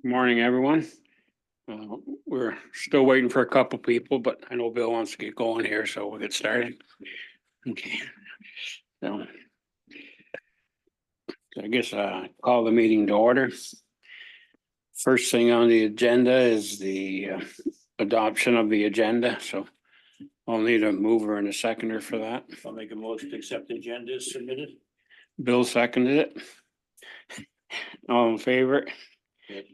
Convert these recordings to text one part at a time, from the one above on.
Morning, everyone. We're still waiting for a couple people, but I know Bill wants to get going here, so we'll get started. Okay. So I guess call the meeting to order. First thing on the agenda is the adoption of the agenda, so I'll need a mover and a seconder for that. I'll make a motion to accept the agenda as submitted. Bill seconded it. All in favor? Yep.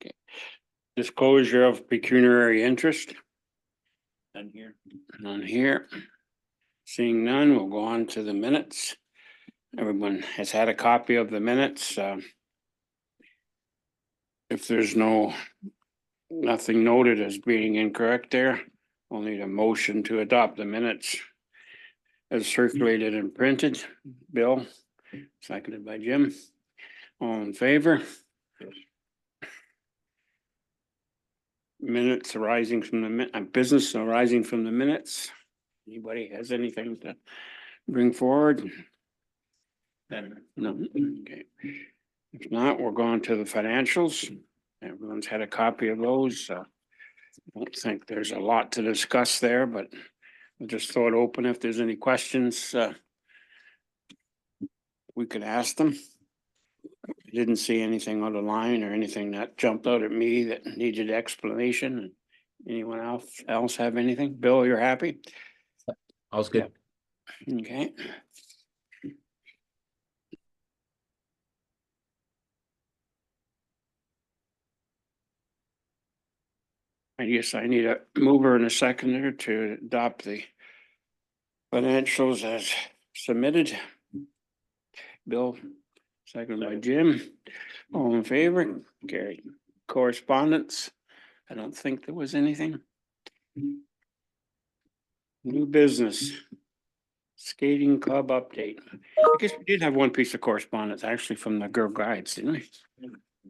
Okay. Disclosure of pecuniary interest. None here. None here. Seeing none, we'll go on to the minutes. Everyone has had a copy of the minutes. If there's nothing noted as being incorrect there, we'll need a motion to adopt the minutes as circulated and printed. Bill, seconded by Jim. All in favor? Minutes arising from the business arising from the minutes. Anybody has anything to bring forward? No, okay. If not, we're going to the financials. Everyone's had a copy of those. I don't think there's a lot to discuss there, but we'll just throw it open. If there's any questions, we could ask them. I didn't see anything on the line or anything that jumped out at me that needed explanation. Anyone else have anything? Bill, you're happy? All's good. Okay. I guess I need a mover and a seconder to adopt the financials as submitted. Bill, seconded by Jim. All in favor? Carried. Correspondence. I don't think there was anything. New business. Skating club update. I guess we did have one piece of correspondence actually from the Girl Guides, didn't we?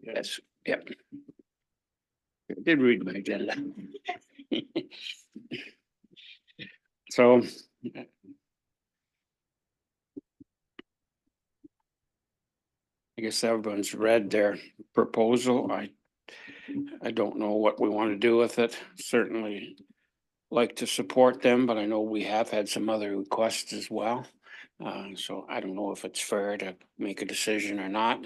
Yes, yep. I did read my agenda. So. I guess everyone's read their proposal. I don't know what we want to do with it. Certainly like to support them, but I know we have had some other requests as well. So I don't know if it's fair to make a decision or not.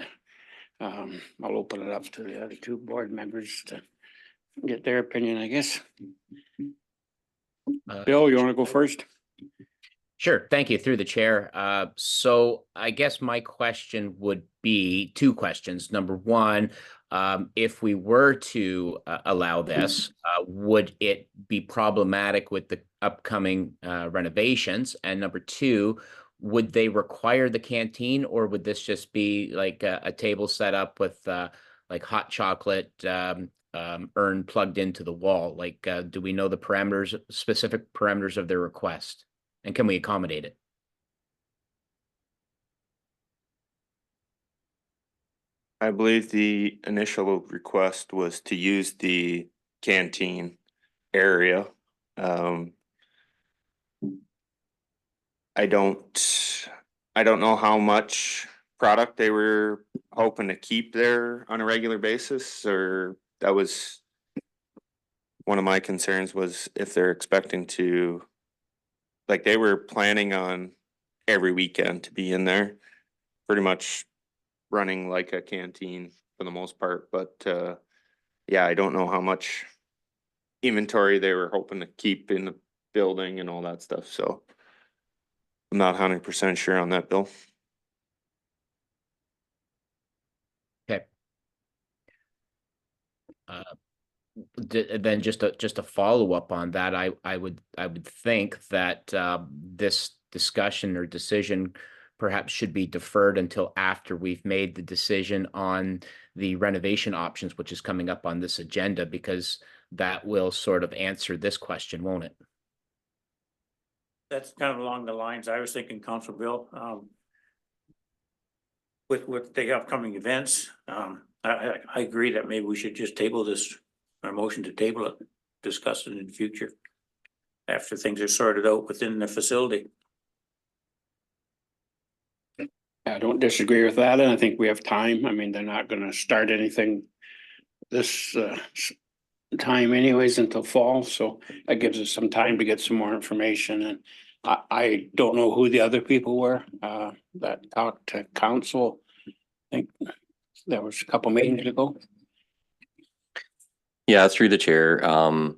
I'll open it up to the other two board members to get their opinion, I guess. Bill, you want to go first? Sure. Thank you. Through the chair. So I guess my question would be two questions. Number one, if we were to allow this, would it be problematic with the upcoming renovations? And number two, would they require the canteen, or would this just be like a table set up with like hot chocolate urn plugged into the wall? Like, do we know the specific parameters of their request? And can we accommodate it? I believe the initial request was to use the canteen area. I don't know how much product they were hoping to keep there on a regular basis, or that was one of my concerns, was if they're expecting to, like, they were planning on every weekend to be in there, pretty much running like a canteen for the most part. But yeah, I don't know how much inventory they were hoping to keep in the building and all that stuff. So I'm not 100% sure on that, Bill. Okay. Then just a follow up on that, I would think that this discussion or decision perhaps should be deferred until after we've made the decision on the renovation options, which is coming up on this agenda, because that will sort of answer this question, won't it? That's kind of along the lines I was thinking, Council Bill. With the upcoming events, I agree that maybe we should just table this, our motion to table it, discuss it in the future after things are sorted out within the facility. I don't disagree with that, and I think we have time. I mean, they're not gonna start anything this time anyways until fall, so that gives us some time to get some more information, and I don't know who the other people were that talked to council. I think that was a couple meetings ago. Yeah, through the chair,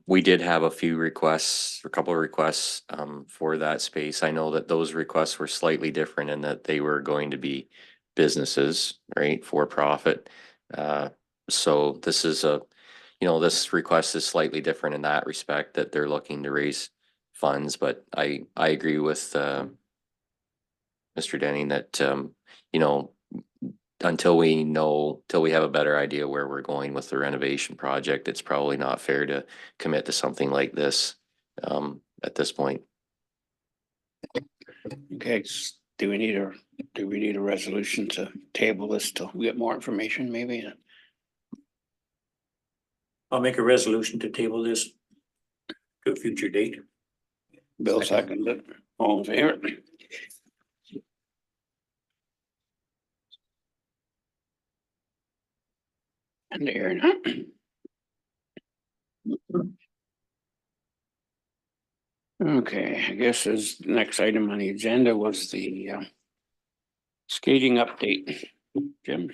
we did have a few requests, a couple of requests, for that space. I know that those requests were slightly different in that they were going to be businesses, right, for profit. So this is this request is slightly different in that respect, that they're looking to raise funds, but I agree with, Mr. Denning that, until we have a better idea where we're going with the renovation project, it's probably not fair to commit to something like this at this point. Okay, do we need a resolution to table this till we get more information, maybe? I'll make a resolution to table this to a future date. Bill seconded it. All in favor? And there. Okay, I guess as next item on the agenda was the skating update. Jim?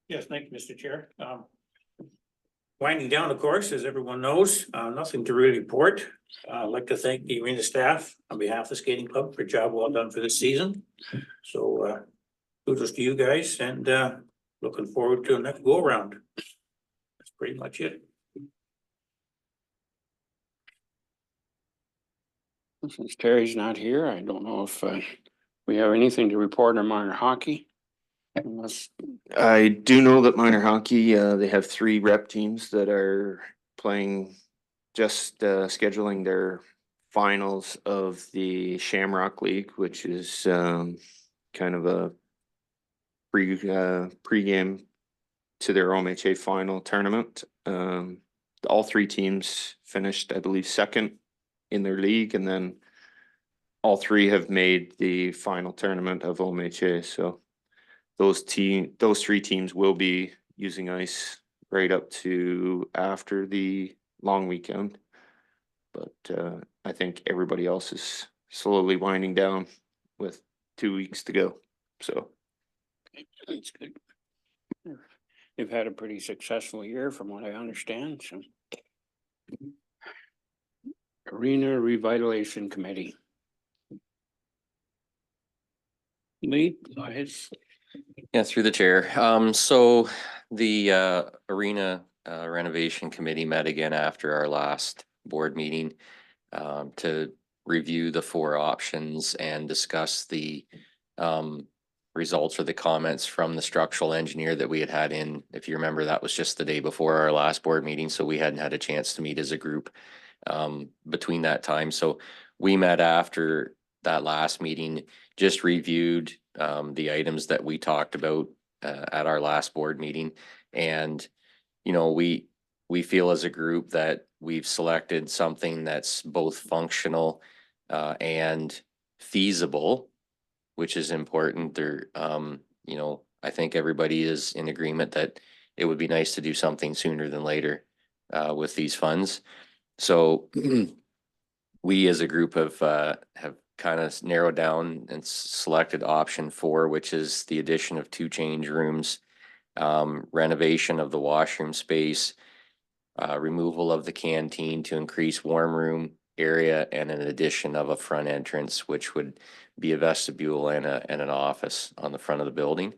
Yes, thank you, Mr. Chair. Winding down, of course, as everyone knows, nothing to really report. I'd like to thank the arena staff on behalf of the skating club for a job well done for this season. So kudos to you guys, and looking forward to the next go around. That's pretty much it. Since Terry's not here, I don't know if we have anything to report on minor hockey. Unless, I do know that minor hockey, they have 3 rep teams that are playing, just scheduling their finals of the Shamrock League, which is kind of a pregame to their OMHA final tournament. All 3 teams finished, I believe, second in their league, and then all 3 have made the final tournament of OMHA. So those 3 teams will be using ice right up to after the long weekend. But I think everybody else is slowly winding down with 2 weeks to go. So that's good. They've had a pretty successful year from what I understand, so. Arena Revitalization Committee. Lee, go ahead. Yeah, through the chair. So the arena renovation committee met again after our last board meeting to review the 4 options and discuss the results or the comments from the structural engineer that we had in. If you remember, that was just the day before our last board meeting, so we hadn't had a chance to meet as a group between that time. So we met after that last meeting, just reviewed the items that we talked about at our last board meeting. And, we feel as a group that we've selected something that's both functional and feasible, which is important. I think everybody is in agreement that it would be nice to do something sooner than later with these funds. So we as a group have kind of narrowed down and selected option 4, which is the addition of 2 change rooms, renovation of the washroom space, removal of the canteen to increase warm room area, and an addition of a front entrance, which would be a vestibule and an office on the front of the building.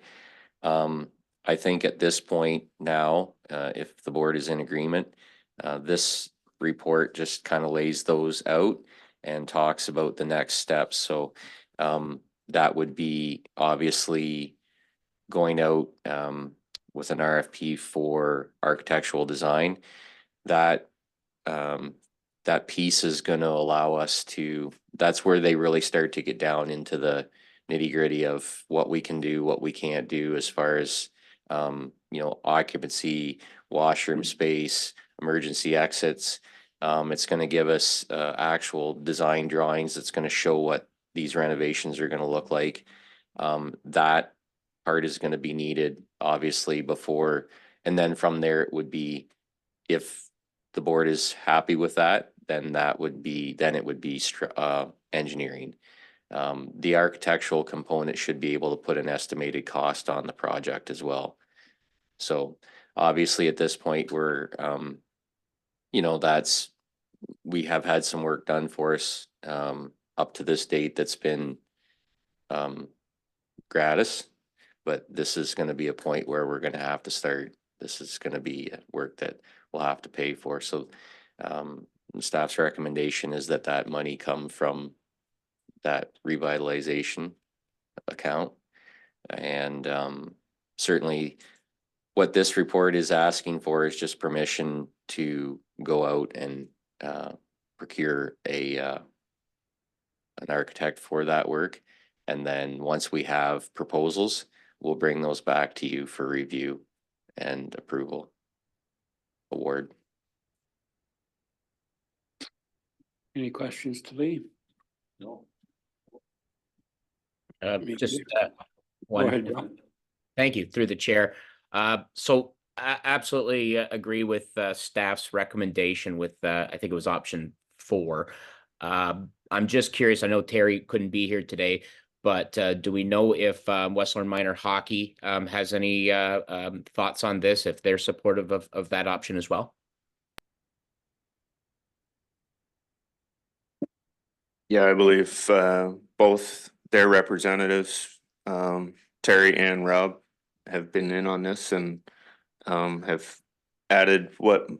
I think at this point now, if the board is in agreement, this report just kind of lays those out and talks about the next steps. So that would be obviously going out with an RFP for architectural design. That piece is going to allow us to, that's where they really start to get down into the nitty gritty of what we can do, what we can't do as far as occupancy, washroom space, emergency exits. It's going to give us actual design drawings. It's going to show what these renovations are going to look like. That part is going to be needed, obviously, before And then from there, it would be, if the board is happy with that, then it would be engineering. The architectural component should be able to put an estimated cost on the project as well. So obviously at this point, we're, we have had some work done for us, up to this date that's been, gratis. But this is gonna be a point where we're gonna have to start, this is gonna be work that we'll have to pay for. So, the staff's recommendation is that that money come from that revitalization account. And, certainly what this report is asking for is just permission to go out and, procure an architect for that work. And then once we have proposals, we'll bring those back to you for review and approval. Award. Any questions to Lee? No. Just Go one. ahead, Bill. Thank you, through the chair. So I absolutely agree with staff's recommendation with, I think it was option 4. I'm just curious, I know Terry couldn't be here today, but do we know if Westland Minor Hockey has any thoughts on this, if they're supportive of that option as well? Yeah, I believe both their representatives, Terry and Rob, have been in on this and have added what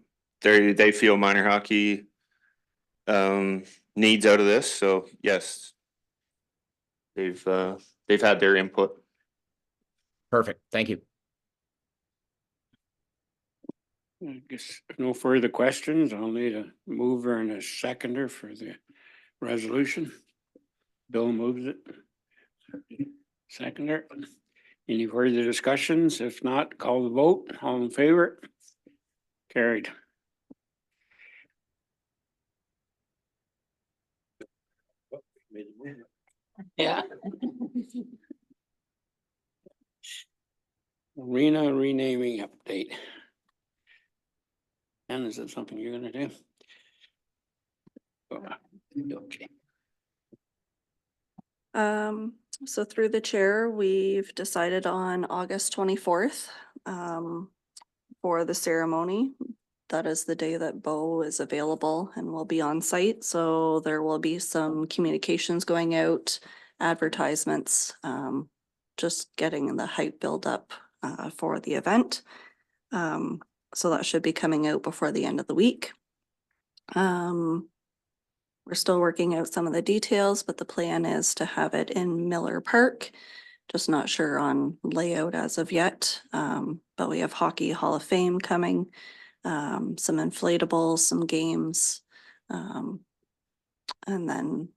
they feel minor hockey needs out of this. So yes, they've had their input. Perfect, thank you. I guess if no further questions, I'll need a mover and a seconder for the resolution. Bill moves it. Seconder. Any further discussions? If not, call the vote. All in favor? Carried. Yeah. Arena renaming update. And is it something you're gonna do? Okay. So through the chair, we've decided on August 24th, for the ceremony. That is the day that Bo is available and will be on site, so there will be some communications going out, advertisements, just getting the hype build up, for the event. So that should be coming out before the end of the week. We're still working out some of the details, but the plan is to have it in Miller Park. Just not sure on layout as of yet. But we have Hockey Hall of Fame coming, some inflatables, some games. And then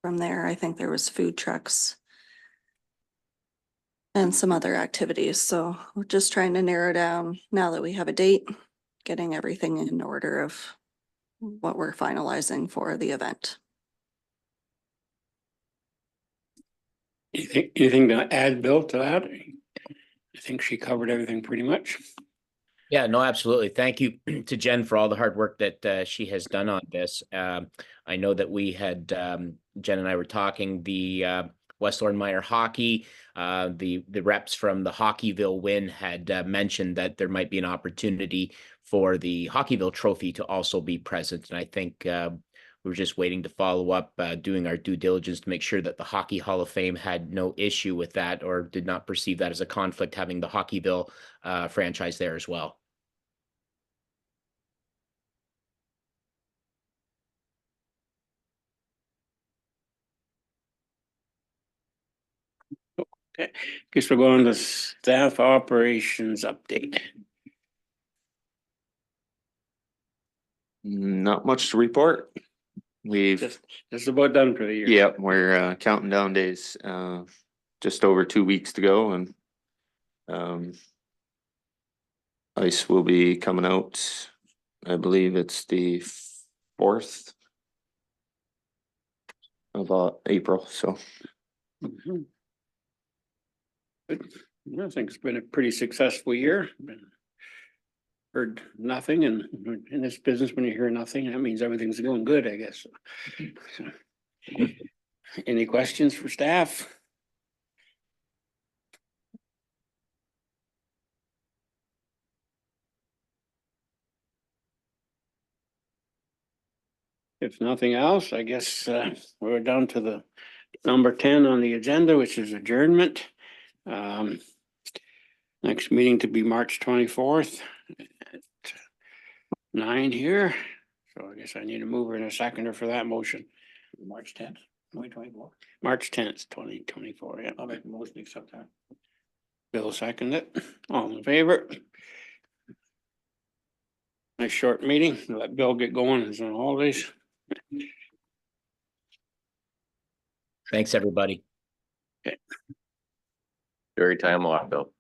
from there, I think there was food trucks and some other activities. So we're just trying to narrow down now that we have a date, getting everything in order of what we're finalizing for the event. Anything to add, Bill, to that? I think she covered everything pretty much. Yeah, no, absolutely. Thank you to Jen for all the hard work that she has done on this. I know that we had, Jen and I were talking, the West Lorne Minor Hockey, the reps from the Hockeyville win had mentioned that there might be an opportunity for the Hockeyville trophy to also be present. And I think we were just waiting to follow up, doing our due diligence to make sure that the Hockey Hall of Fame had no issue with that or did not perceive that as a conflict, having the Hockeyville franchise there as well. Okay, guess we're going to staff operations update. Not much to report. We've Just about done for the year. yeah, we're counting down days. Just over 2 weeks to go, and ice will be coming out. I believe it's the 4th of April. So Mhm. Good. I think it's been a pretty successful year. Heard nothing, and in this business, when you hear nothing, that means everything's going good, I guess. So, any questions for staff? If nothing else, I guess we're down to the number 10 on the agenda, which is adjournment. Next meeting to be March 24th at 9 here. So I guess I need a mover and a seconder for that motion. March 10th, 2024. March 10th, 2024. Yeah, I'll make a motion to accept that. Bill seconded it. All in favor? Nice short meeting. Let Bill get going. He's on holidays. Thanks, everybody. Very time off, Bill.